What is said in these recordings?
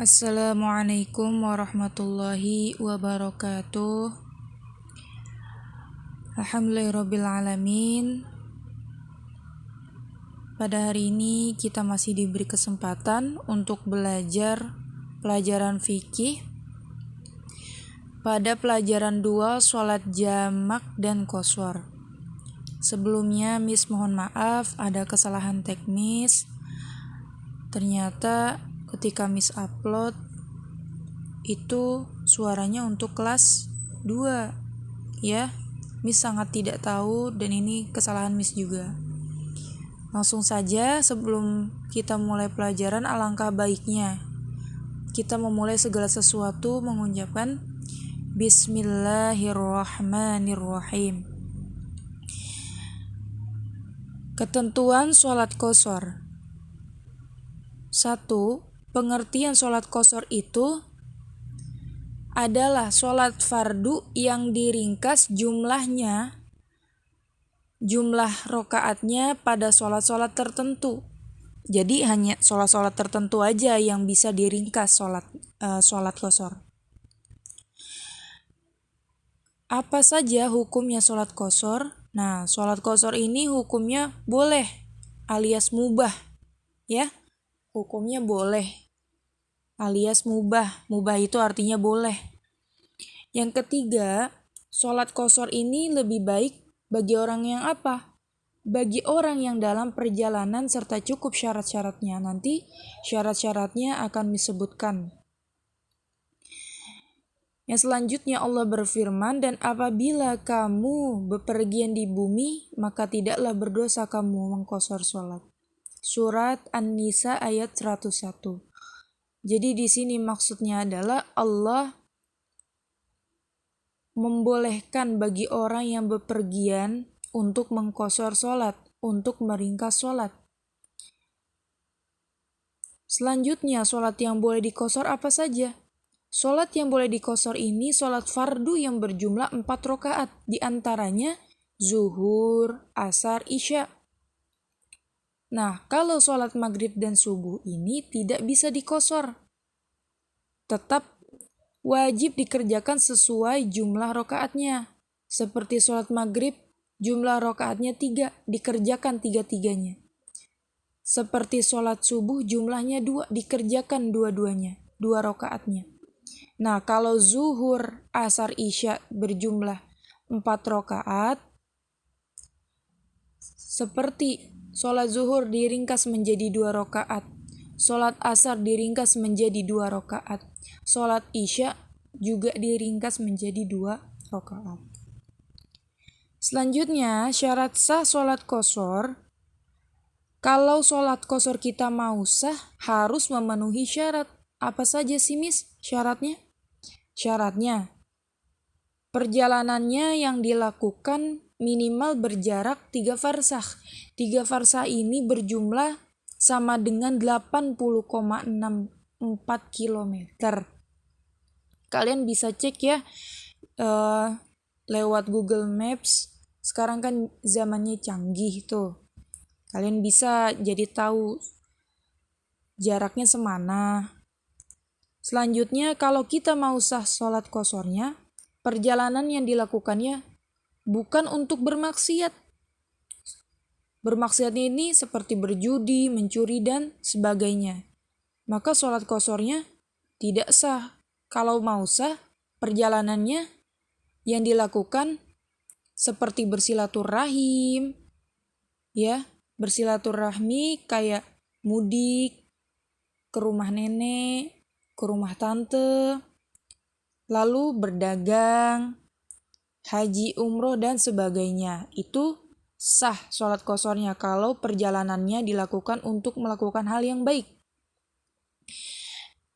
Assalamualaikum warahmatullahi wabarakatuh. Alhamdulillahirrabbilalamin. Pada hari ini kita masih diberi kesempatan untuk belajar pelajaran fikih pada pelajaran 2 sholat jamak dan qashar. Sebelumnya Miss mohon maaf ada kesalahan teknis. Ternyata ketika Miss upload itu suaranya untuk kelas 2 ya. Miss sangat tidak tahu dan ini kesalahan Miss juga. Langsung saja sebelum kita mulai pelajaran, alangkah baiknya kita memulai segala sesuatu mengucapkan Bismillahirrahmanirrahim. Ketentuan sholat qashar. 1. Pengertian sholat qashar itu adalah sholat fardu yang diringkas jumlah rokaatnya pada sholat-sholat tertentu. Jadi hanya sholat-sholat tertentu aja yang bisa diringkas sholat qashar. Apa saja hukumnya sholat qashar? Nah, sholat qashar ini hukumnya boleh alias mubah ya. Hukumnya boleh alias mubah. Mubah itu artinya boleh. Yang ketiga, sholat qashar ini lebih baik bagi orang yang apa? Bagi orang yang dalam perjalanan serta cukup syarat-syaratnya. Nanti syarat-syaratnya akan disebutkan. Yang selanjutnya Allah berfirman, dan apabila kamu bepergian di bumi, maka tidaklah berdosa kamu mengqashar sholat. Surat An-Nisa ayat 101. Jadi di sini maksudnya adalah Allah membolehkan bagi orang yang bepergian untuk mengqashar sholat, untuk meringkas sholat. Selanjutnya, sholat yang boleh diqashar apa saja? Sholat yang boleh diqashar ini sholat fardu yang berjumlah 4 rakaat, di antaranya zuhur, asar, isya. Nah, kalau sholat maghrib dan subuh ini tidak bisa diqashar. Tetap wajib dikerjakan sesuai jumlah rakaatnya. Seperti sholat maghrib, jumlah rakaatnya 3, dikerjakan 3-3-nya. Seperti sholat subuh, jumlahnya 2, dikerjakan 2-2-nya, 2 rakaatnya. Nah, kalau zuhur, asar, isya berjumlah 4 rakaat, seperti sholat zuhur diringkas menjadi 2 rakaat, sholat asar diringkas menjadi 2 rakaat, sholat isya juga diringkas menjadi 2 rakaat. Selanjutnya, syarat sah sholat qashar. Kalau sholat qashar kita mau sah, harus memenuhi syarat. Apa saja sih Miss syaratnya? Syaratnya, perjalanannya yang dilakukan minimal berjarak 3 farsakh. 3 farsakh ini berjumlah sama dengan 80,64 km. Kalian bisa cek ya lewat Google Maps. Sekarang kan zamannya canggih tuh. Kalian bisa jadi tahu jaraknya semana. Selanjutnya, kalau kita mau sah sholat qasharnya, perjalanan yang dilakukannya bukan untuk bermaksiat. Bermaksiatnya ini seperti berjudi, mencuri, dan sebagainya. Maka sholat qasharnya tidak sah. Kalau mau sah, perjalanannya yang dilakukan seperti bersilaturahim, ya, bersilaturahmi kayak mudik ke rumah nenek, ke rumah tante, lalu berdagang, haji, umroh, dan sebagainya. Itu sah sholat qasharnya kalau perjalanannya dilakukan untuk melakukan hal yang baik.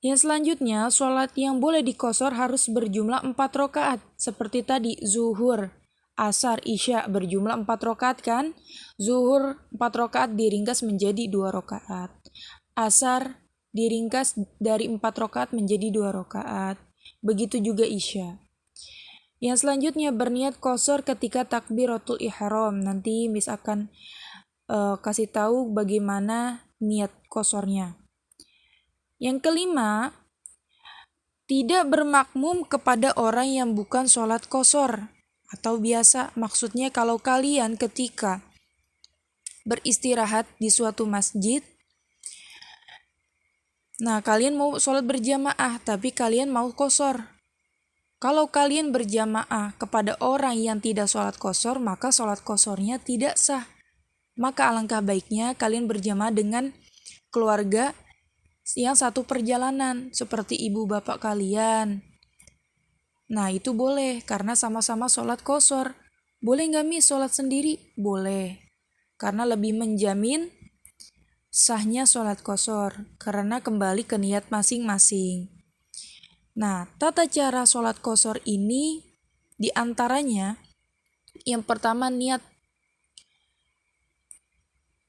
Yang selanjutnya, sholat yang boleh diqashar harus berjumlah 4 rakaat. Seperti tadi, zuhur, asar, isya berjumlah 4 rakaat kan? Zuhur 4 rakaat diringkas menjadi 2 rakaat. Asar diringkas dari 4 rakaat menjadi 2 rakaat. Begitu juga isya. Yang selanjutnya, berniat qashar ketika takbiratul ihram. Nanti Miss akan kasih tahu bagaimana niat qasharnya. Yang kelima, Tidak bermakmum kepada orang yang bukan sholat qashar atau biasa. Maksudnya kalau kalian ketika beristirahat di suatu masjid, nah kalian mau sholat berjamaah tapi kalian mau qashar. Kalau kalian berjamaah kepada orang yang tidak sholat qashar, maka sholat qasharnya tidak sah. Maka alangkah baiknya kalian berjamaah dengan keluarga yang satu perjalanan, seperti ibu bapak kalian. Nah itu boleh, karena sama-sama sholat qashar. Boleh nggak Mi sholat sendiri? Boleh, karena lebih menjamin sahnya sholat qashar, karena kembali ke niat masing-masing. Nah, tata cara sholat qashar ini diantaranya yang pertama niat.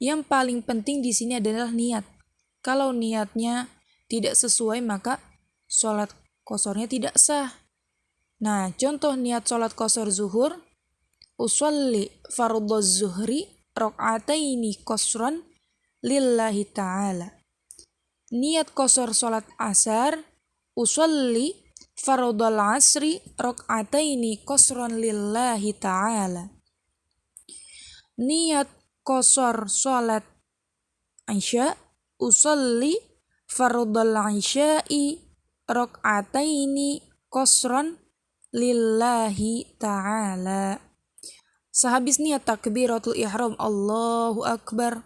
Yang paling penting di sini adalah niat. Kalau niatnya tidak sesuai maka sholat qasharnya tidak sah. Nah, contoh niat sholat qashar zuhur, usolli fardhoz zuhri rakaataini qashran lillahi ta'ala. Niat qashar sholat asar, usolli fardhal asri rakaataini qashran lillahi ta'ala. Niat qashar sholat isya, usolli fardhal isya'i rakaataini qashran lillahi ta'ala. Sehabis niat takbiratul ihram, Allahu Akbar.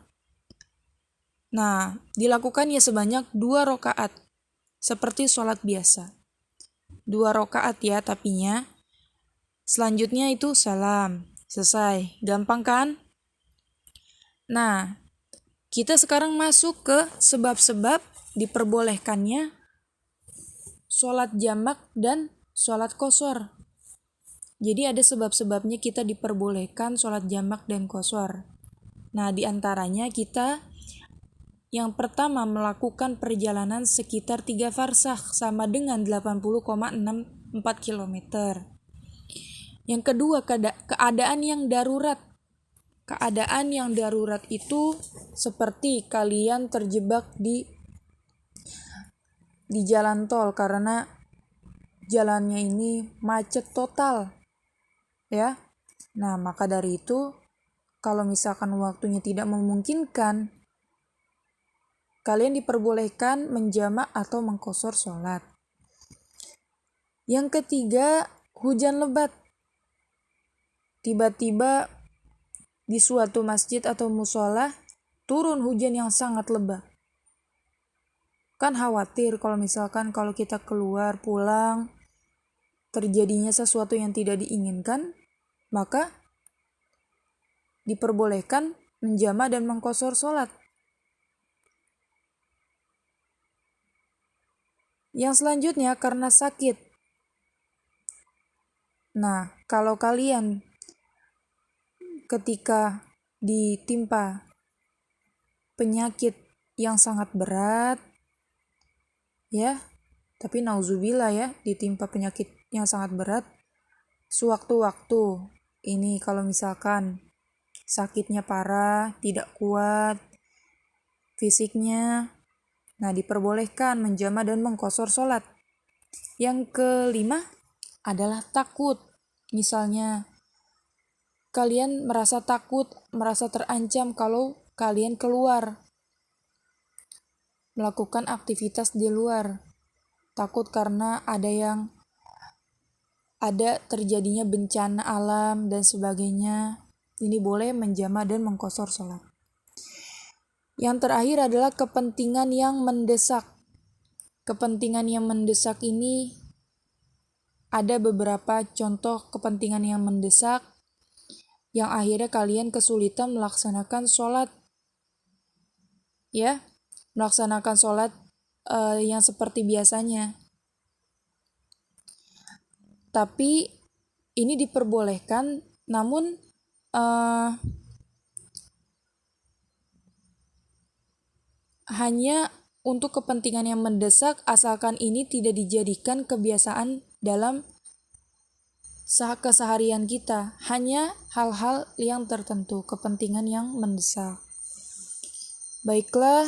Nah, dilakukannya sebanyak 2 rakaat seperti sholat biasa. 2 rakaat ya tapinya. Selanjutnya itu salam. Selesai. Gampang kan? Nah, kita sekarang masuk ke sebab-sebab diperbolehkannya sholat jamak dan sholat qashar. Jadi ada sebab-sebabnya kita diperbolehkan sholat jamak dan qashar. Nah, diantaranya kita yang pertama melakukan perjalanan sekitar 3 farsakh sama dengan 80,64 km. Yang kedua, keadaan yang darurat. Keadaan yang darurat itu seperti kalian terjebak di jalan tol karena jalannya ini macet total. Ya. Nah, maka dari itu kalau misalkan waktunya tidak memungkinkan, kalian diperbolehkan menjamak atau mengqashar sholat. Yang ketiga, hujan lebat. Tiba-tiba di suatu masjid atau musola turun hujan yang sangat lebat. Kan khawatir kalau misalkan kalau kita keluar pulang terjadinya sesuatu yang tidak diinginkan, maka diperbolehkan menjamak dan mengqashar sholat. Yang selanjutnya karena sakit. Nah, kalau kalian ketika ditimpa penyakit yang sangat berat, ya, tapi nauzubillah ya, ditimpa penyakit yang sangat berat, sewaktu-waktu ini kalau misalkan sakitnya parah, tidak kuat fisiknya, nah diperbolehkan menjamak dan mengqashar sholat. Yang kelima adalah takut. Misalnya kalian merasa takut, merasa terancam kalau kalian keluar melakukan aktivitas di luar. Takut karena ada terjadinya bencana alam dan sebagainya. Ini boleh menjamak dan mengqashar sholat. Yang terakhir adalah kepentingan yang mendesak. Kepentingan yang mendesak ini ada beberapa contoh kepentingan yang mendesak yang akhirnya kalian kesulitan melaksanakan sholat. Ya, melaksanakan sholat yang seperti biasanya. Tapi ini diperbolehkan, namun hanya untuk kepentingan yang mendesak, asalkan ini tidak dijadikan kebiasaan dalam keseharian kita. Hanya hal-hal yang tertentu, kepentingan yang mendesak. Baiklah,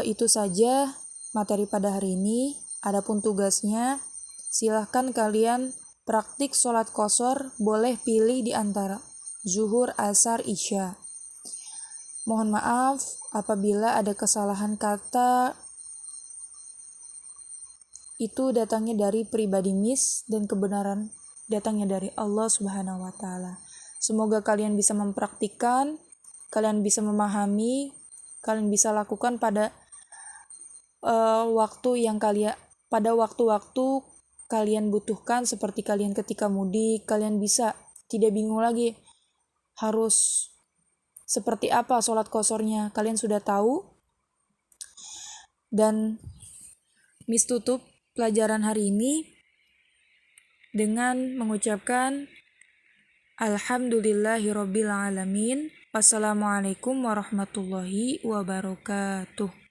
itu saja materi pada hari ini. Adapun tugasnya, silahkan kalian praktik sholat qashar, boleh pilih di antara zuhur, asar, isya. Mohon maaf apabila ada kesalahan kata, itu datangnya dari pribadi Miss dan kebenaran datangnya dari Allah Subhanahu wa taala. Semoga kalian bisa mempraktikkan, kalian bisa memahami, kalian bisa lakukan pada waktu-waktu kalian butuhkan, seperti kalian ketika mudik, kalian bisa tidak bingung lagi harus seperti apa sholat qasharnya, kalian sudah tahu. Dan Miss tutup pelajaran hari ini dengan mengucapkan Alhamdulillahirobbilalamin. Wassalamualaikum warahmatullahi wabarakatuh.